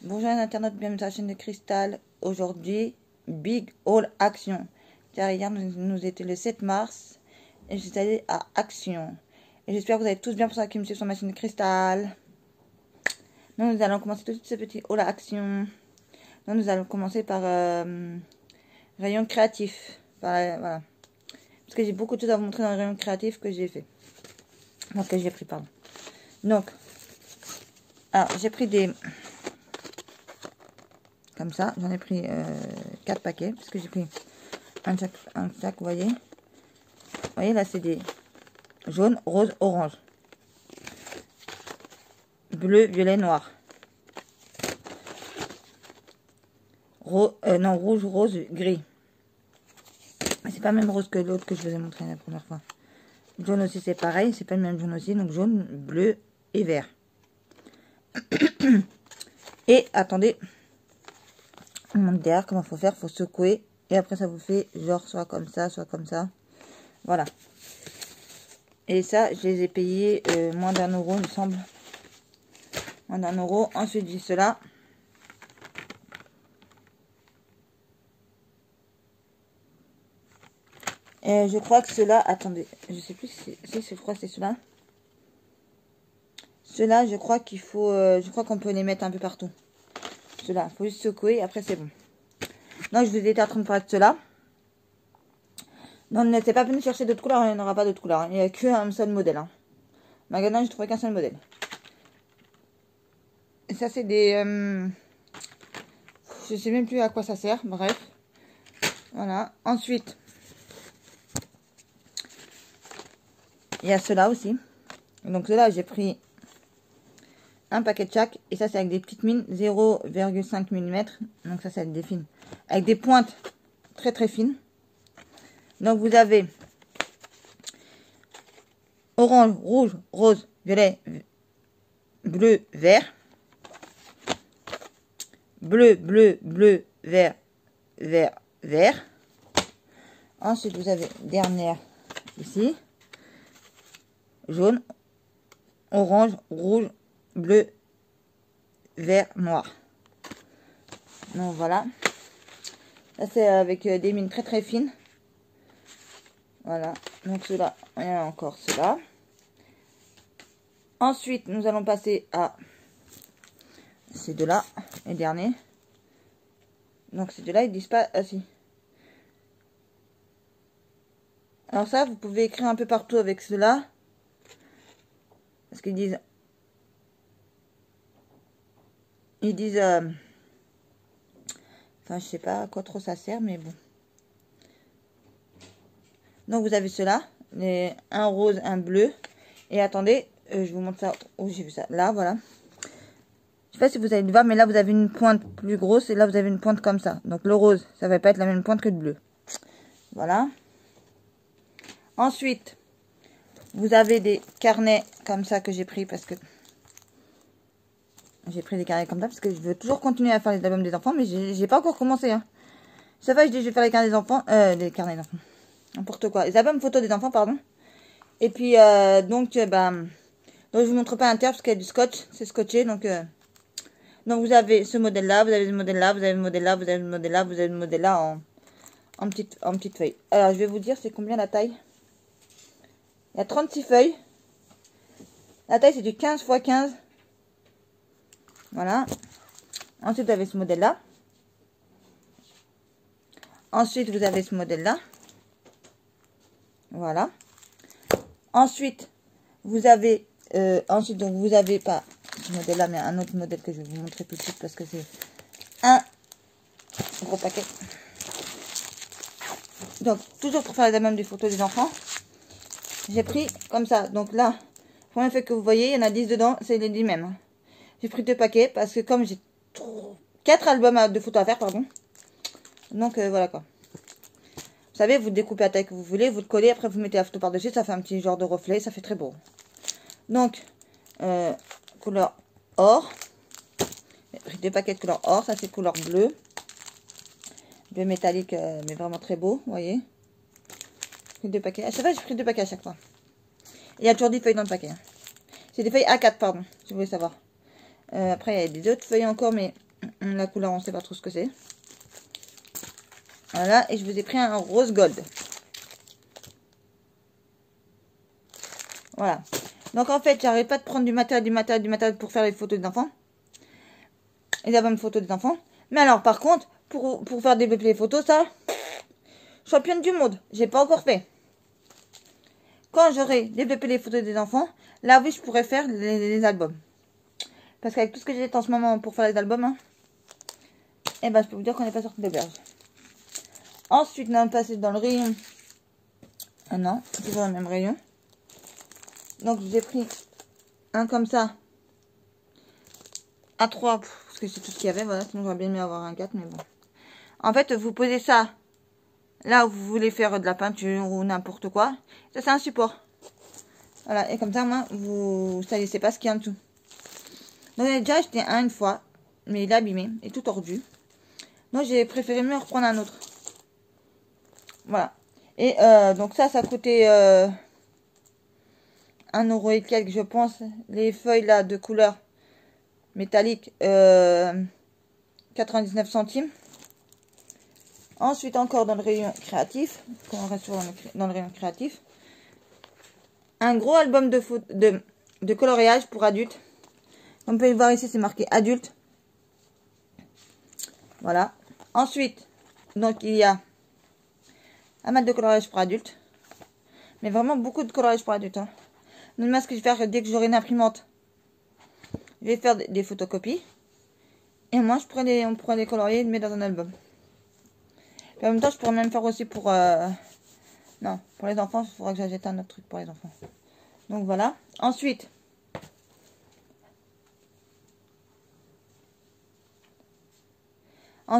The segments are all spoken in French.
Bonjour les internautes, bienvenue sur la chaîne de Cristal. Aujourd'hui, Big Haul Action. Car hier nous était le 7 mars et je suis allée à Action. Et j'espère que vous allez tous bien pour ça qui me suivent sur ma chaîne de Cristal. Donc nous allons commencer tout de suite ce petit Haul Action. Donc nous allons commencer par rayon créatif. Voilà. Parce que j'ai beaucoup de choses à vous montrer dans le rayon créatif que j'ai fait. Donc que j'ai pris, pardon. Donc, alors j'ai pris des... Comme ça, j'en ai pris 4 paquets, parce que j'ai pris un sac, vous voyez. Vous voyez, là, c'est des jaune, rose, orange. Bleu, violet, noir. Rouge, rose, gris. C'est pas le même rose que l'autre que je vous ai montré la première fois. Jaune aussi, c'est pareil, c'est pas le même jaune aussi. Donc jaune, bleu et vert. Et attendez... On montre derrière comment faut faire, faut secouer et après ça vous fait genre soit comme ça, soit comme ça. Voilà. Et ça, je les ai payés moins d'1 €, il me semble. Moins d'1 €. Ensuite, j'ai cela. Et je crois que cela, attendez, je sais plus si je crois que c'est cela. Cela, je crois qu'il faut, je crois qu'on peut les mettre un peu partout. Cela, il faut juste secouer et après c'est bon. Donc je vous étais en train de parler de cela. Non, n'était pas venu chercher d'autres couleurs, il n'y en aura pas d'autres couleurs. Il n'y a qu'un seul modèle. Hein. Magasin, je trouvais qu'un seul modèle. Et ça, c'est des... je sais même plus à quoi ça sert, bref. Voilà. Ensuite, il y a ceux-là aussi. Donc ceux-là, j'ai pris un paquet de chaque. Et ça, c'est avec des petites mines 0,5 mm. Donc ça, c'est avec des fines. Avec des pointes très très fines. Donc vous avez orange, rouge, rose, violet, bleu, vert. Bleu, bleu, bleu, vert, vert, vert. Ensuite, vous avez dernière ici. Jaune, orange, rouge, bleu, vert, noir. Donc voilà. Ça c'est avec des mines très très fines. Voilà. Donc cela, il y a encore cela. Ensuite, nous allons passer à ces deux-là, les derniers. Donc ces deux-là, ils disent pas... Ah si. Alors ça, vous pouvez écrire un peu partout avec cela. Parce qu'ils disent... Ils disent... Enfin, je sais pas à quoi trop ça sert, mais bon. Donc vous avez cela. Un rose, un bleu. Et attendez, je vous montre ça. Oh, j'ai vu ça. Là, voilà. Je sais pas si vous allez le voir, mais là, vous avez une pointe plus grosse. Et là, vous avez une pointe comme ça. Donc le rose, ça va pas être la même pointe que le bleu. Voilà. Ensuite, vous avez des carnets comme ça que j'ai pris parce que... J'ai pris des carnets comme ça parce que je veux toujours continuer à faire les albums des enfants, mais j'ai pas encore commencé. Hein. Ça va, je dis je vais faire les carnets des enfants. Les carnets d'enfants. N'importe quoi. Les albums photos des enfants, pardon. Et puis, donc je vous montre pas l'intérieur parce qu'il y a du scotch. C'est scotché, donc vous avez ce modèle-là, vous avez ce modèle-là, vous avez le modèle-là, vous avez le modèle-là, vous avez le modèle-là en petite feuille. Alors, je vais vous dire c'est combien la taille. Il y a 36 feuilles. La taille, c'est du 15 x 15. Voilà. Ensuite, vous avez ce modèle-là. Ensuite, vous avez ce modèle-là. Voilà. Ensuite, vous avez... donc, vous avez pas ce modèle-là, mais un autre modèle que je vais vous montrer tout de suite parce que c'est un gros paquet. Donc, toujours pour faire les mêmes des photos des enfants, j'ai pris comme ça. Donc là, premier fait que vous voyez, il y en a 10 dedans, c'est les mêmes. Hein. J'ai pris 2 paquets parce que comme j'ai 4 albums de photos à faire, pardon. Donc voilà quoi. Vous savez, vous découpez la taille que vous voulez, vous le collez, après vous mettez la photo par-dessus, ça fait un petit genre de reflet, ça fait très beau. Donc, couleur or. J'ai pris 2 paquets de couleur or, ça c'est couleur bleu. Bleu métallique, mais vraiment très beau, vous voyez. J'ai pris 2 paquets. À chaque fois, j'ai pris 2 paquets à chaque fois. Il y a toujours des feuilles dans le paquet. Hein. C'est des feuilles A4, pardon, si vous voulez savoir. Après, il y a des autres feuilles encore, mais La couleur, on ne sait pas trop ce que c'est. Voilà, et je vous ai pris un rose gold. Voilà. Donc en fait, j'arrête pas de prendre du matériel pour faire les photos des enfants. Les albums photos des enfants. Mais alors, par contre, pour faire développer les photos, ça, championne du monde, j'ai pas encore fait. Quand j'aurai développé les photos des enfants, là oui, je pourrais faire les albums. Parce qu'avec tout ce que j'ai en ce moment pour faire les albums, hein, eh ben, je peux vous dire qu'on n'est pas sorti de l'auberge. Ensuite, on va passer dans le rayon. Ah non, toujours le même rayon. Donc, j'ai pris un comme ça. À 3, parce que c'est tout ce qu'il y avait. Voilà, sinon j'aurais bien aimé avoir un 4, mais bon. En fait, vous posez ça là où vous voulez faire de la peinture ou n'importe quoi. Ça, c'est un support. Voilà, et comme ça, moi, vous savez pas ce qu'il y a en dessous. Donc, j'ai déjà acheté un une fois, mais il est abîmé et tout tordu. Donc, j'ai préféré mieux reprendre un autre. Voilà. Et donc, ça coûtait 1 € et quelques, je pense. Les feuilles là de couleur métallique, 99 centimes. Ensuite, encore dans le rayon créatif, quand on reste dans le rayon créatif, un gros album de coloriage pour adultes. Comme vous pouvez le voir ici, c'est marqué adulte. Voilà. Ensuite, donc il y a un mat de coloriage pour adultes. Mais vraiment beaucoup de coloriage pour adultes. Hein. Donc, moi, ce que je vais faire, dès que j'aurai une imprimante, je vais faire des photocopies. Et moi, on pourra les colorier et les mettre dans un album. Et en même temps, je pourrais même faire aussi pour... non, pour les enfants, il faudra que j'achète un autre truc pour les enfants. Donc, voilà. Ensuite... on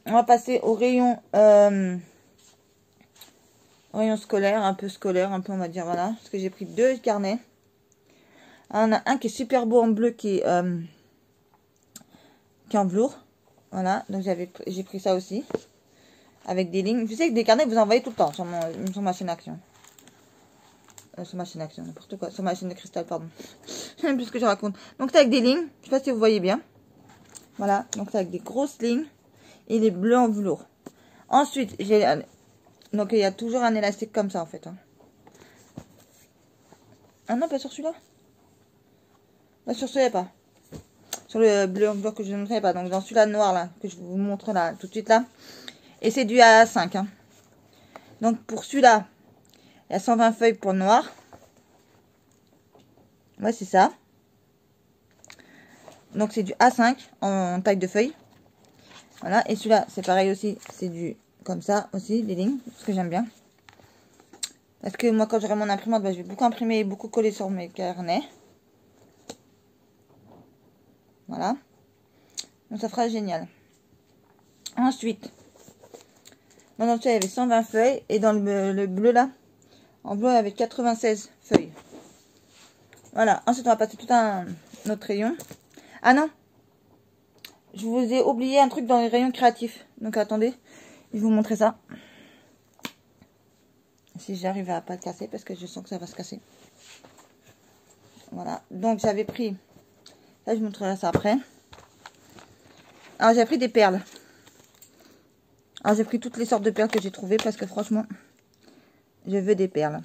va passer au rayon scolaire, un peu on va dire, voilà. Parce que j'ai pris 2 carnets. On a un qui est super beau en bleu, qui est en velours. Voilà, donc j'ai pris ça aussi. Avec des lignes. Je sais que des carnets, vous envoyez tout le temps sur ma chaîne Action. Sur ma chaîne Action, n'importe quoi. Sur ma chaîne de cristal, pardon. Je sais même plus ce que je raconte. Donc c'est avec des lignes. Je sais pas si vous voyez bien. Voilà, donc c'est avec des grosses lignes. Et les bleus en velours. Ensuite, donc il y a toujours un élastique comme ça en fait. Hein. Ah non, pas sur celui-là. Pas sur celui-là, pas. Sur le bleu en velours que je ne montrerai pas. Donc dans celui-là noir là, que je vous montre là, tout de suite là. Et c'est du A5. Hein. Donc pour celui-là, il y a 120 feuilles pour le noir. Ouais, c'est ça. Donc c'est du A5 en taille de feuille. Voilà, et celui-là, c'est pareil aussi. C'est du comme ça aussi, des lignes. Ce que j'aime bien. Parce que moi, quand j'aurai mon imprimante, bah, je vais beaucoup imprimer et beaucoup coller sur mes carnets. Voilà. Donc ça fera génial. Ensuite, dans le il y avait 120 feuilles. Et dans le bleu là, en bleu, il y avait 96 feuilles. Voilà. Ensuite, on va passer tout un autre rayon. Ah non, je vous ai oublié un truc dans les rayons créatifs. Donc attendez, je vais vous montrer ça. Si j'arrive à pas le casser, parce que je sens que ça va se casser. Voilà. Donc j'avais pris... Là, je vous montrerai ça après. Alors, j'ai pris des perles. Alors, j'ai pris toutes les sortes de perles que j'ai trouvées, parce que franchement, je veux des perles.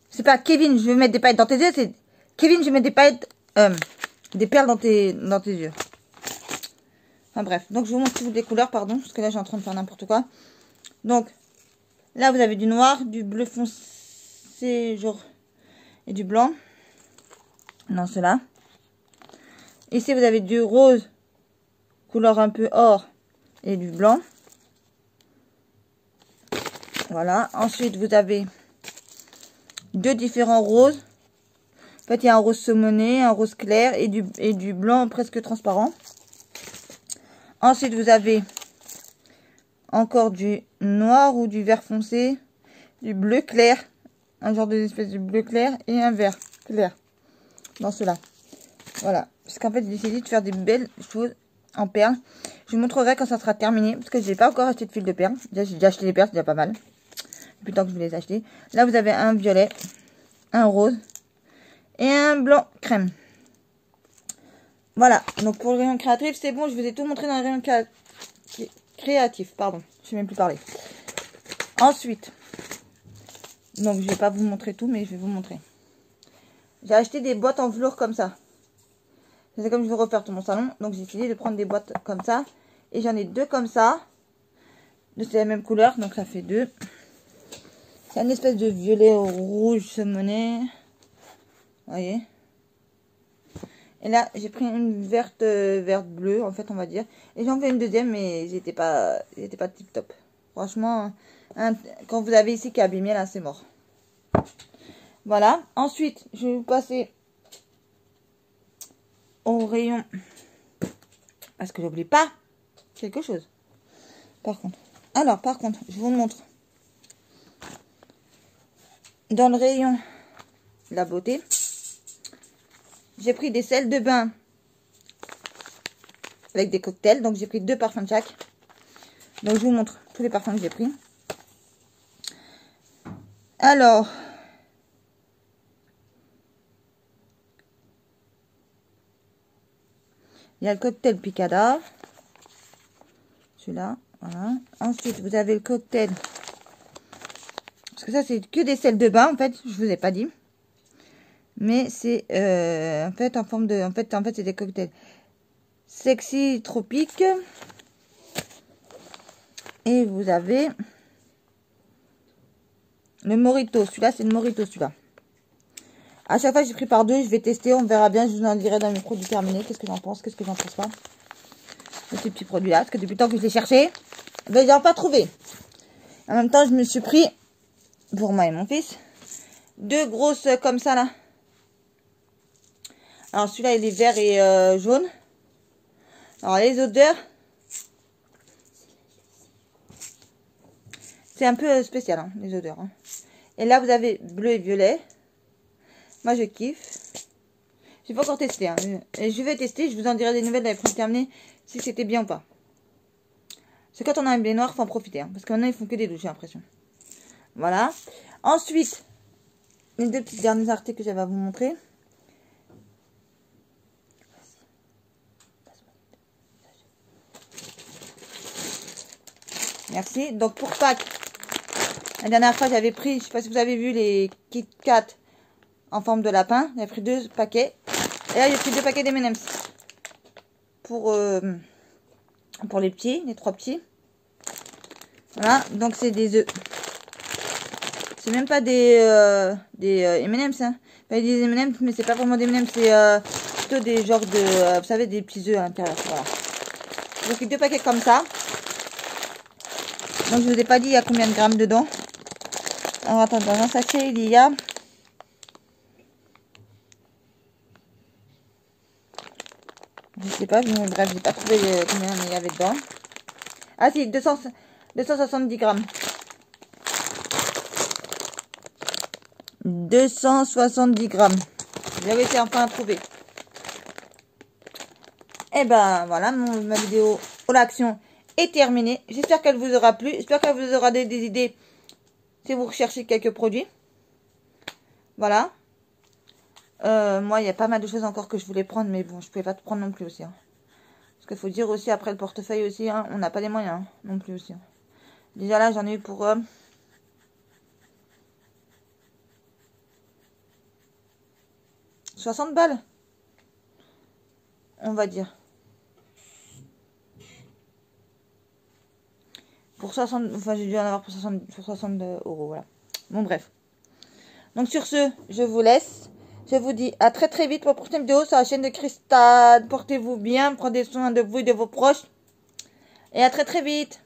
C'est pas Kevin, je veux mettre des paillettes dans tes yeux. C'est Kevin, je vais mettre des paillettes... des perles dans tes yeux. Enfin bref, donc je vous montre toutes les couleurs, pardon, parce que là, je suis en train de faire n'importe quoi. Donc, là, vous avez du noir, du bleu foncé, genre, et du blanc. Non, ceux-là. Ici, vous avez du rose, couleur un peu or, et du blanc. Voilà. Ensuite, vous avez 2 différents roses. En fait, il y a un rose saumoné, un rose clair et du blanc presque transparent. Ensuite, vous avez encore du noir ou du vert foncé, du bleu clair, un genre d'espèce de bleu clair et un vert clair dans cela. Voilà. Parce qu'en fait, j'ai décidé de faire des belles choses en perles. Je vous montrerai quand ça sera terminé. Parce que je n'ai pas encore acheté de fil de perles. Déjà, j'ai déjà acheté des perles, c'est déjà pas mal. Depuis le temps que je voulais les acheter. Là, vous avez un violet, un rose et un blanc crème. Voilà, donc pour le rayon créatif, c'est bon, je vous ai tout montré dans le rayon créatif, pardon, je sais même plus parler. Ensuite, donc je vais pas vous montrer tout, mais je vais vous montrer. J'ai acheté des boîtes en velours comme ça. C'est comme je veux refaire tout mon salon, donc j'ai décidé de prendre des boîtes comme ça. Et j'en ai deux comme ça. C'est la même couleur, donc ça fait deux. C'est une espèce de violet rouge saumoné. Vous voyez. Et là, j'ai pris une verte bleue, en fait, on va dire. Et j'en fais une deuxième, mais j'étais pas tip top. Franchement, quand vous avez ici qui est abîmé, là, c'est mort. Voilà. Ensuite, je vais vous passer au rayon. Parce que j'oublie pas quelque chose. Par contre. Alors, par contre, je vous montre. Dans le rayon la beauté, j'ai pris des sels de bain avec des cocktails. Donc, j'ai pris 2 parfums de chaque. Donc, je vous montre tous les parfums que j'ai pris. Alors, il y a le cocktail Picada. Celui-là, voilà. Ensuite, vous avez le cocktail. Parce que ça, c'est que des sels de bain, en fait. Je vous ai pas dit. Mais c'est en fait en forme de... En fait c'est des cocktails. Sexy tropique. Et vous avez le Mojito. Celui-là, c'est le Mojito, celui-là. À chaque fois, j'ai pris par deux. Je vais tester. On verra bien. Je vous en dirai dans mes produits terminés. Qu'est-ce que j'en pense? Qu'est-ce que j'en pense pas? De ces petits produits-là. Parce que depuis le temps que je les cherchais, je ne les ai pas trouvés. En même temps, je me suis pris, pour moi et mon fils, 2 grosses comme ça, là. Alors, celui-là, il est vert et jaune. Alors, les odeurs, c'est un peu spécial, hein, les odeurs. Hein. Et là, vous avez bleu et violet. Moi, je kiffe. J'ai pas encore testé. Hein. Et je vais tester. Je vous en dirai des nouvelles dans les produits terminés si c'était bien ou pas. C'est quand on a un blé noir, il faut en profiter. Hein, parce qu'il y en a, ils font que des douches, j'ai l'impression. Voilà. Ensuite, les 2 petites derniers articles que j'avais à vous montrer. Merci. Donc, pour Pâques, la dernière fois, j'avais pris, je sais pas si vous avez vu, les Kit Kat en forme de lapin. J'ai pris 2 paquets. Et là, j'ai pris 2 paquets d'M&M's. Pour les petits, les 3 petits. Voilà. Donc, c'est des œufs. C'est même pas des M&M's. Hein. Pas des M&M's, mais c'est pas vraiment des M&M's. C'est plutôt des genres de, vous savez, des petits œufs à l'intérieur. Voilà. J'ai pris 2 paquets comme ça. Donc, je vous ai pas dit il y a combien de grammes dedans. Alors, attends, dans un sachet, il y a... Je sais pas, bref, j'ai pas trouvé combien il y avait dedans. Ah si, 270 grammes. 270 grammes. J'avais été enfin à trouver. Et ben voilà, ma vidéo pour l'action est terminée. J'espère qu'elle vous aura plu. J'espère qu'elle vous aura des idées si vous recherchez quelques produits. Voilà. Moi, il y a pas mal de choses encore que je voulais prendre, mais bon, je pouvais pas tout prendre non plus aussi. Hein. Parce qu'il faut dire aussi, après le portefeuille aussi, hein, on n'a pas les moyens hein, non plus aussi. Hein. Déjà là, j'en ai eu pour 60 balles. On va dire. Pour 60, enfin j'ai dû en avoir pour 60 euros, voilà. Bon, bref. Donc sur ce, je vous laisse. Je vous dis à très très vite pour la prochaine vidéo sur la chaîne de Cristal. Portez-vous bien, prenez soin de vous et de vos proches. Et à très très vite.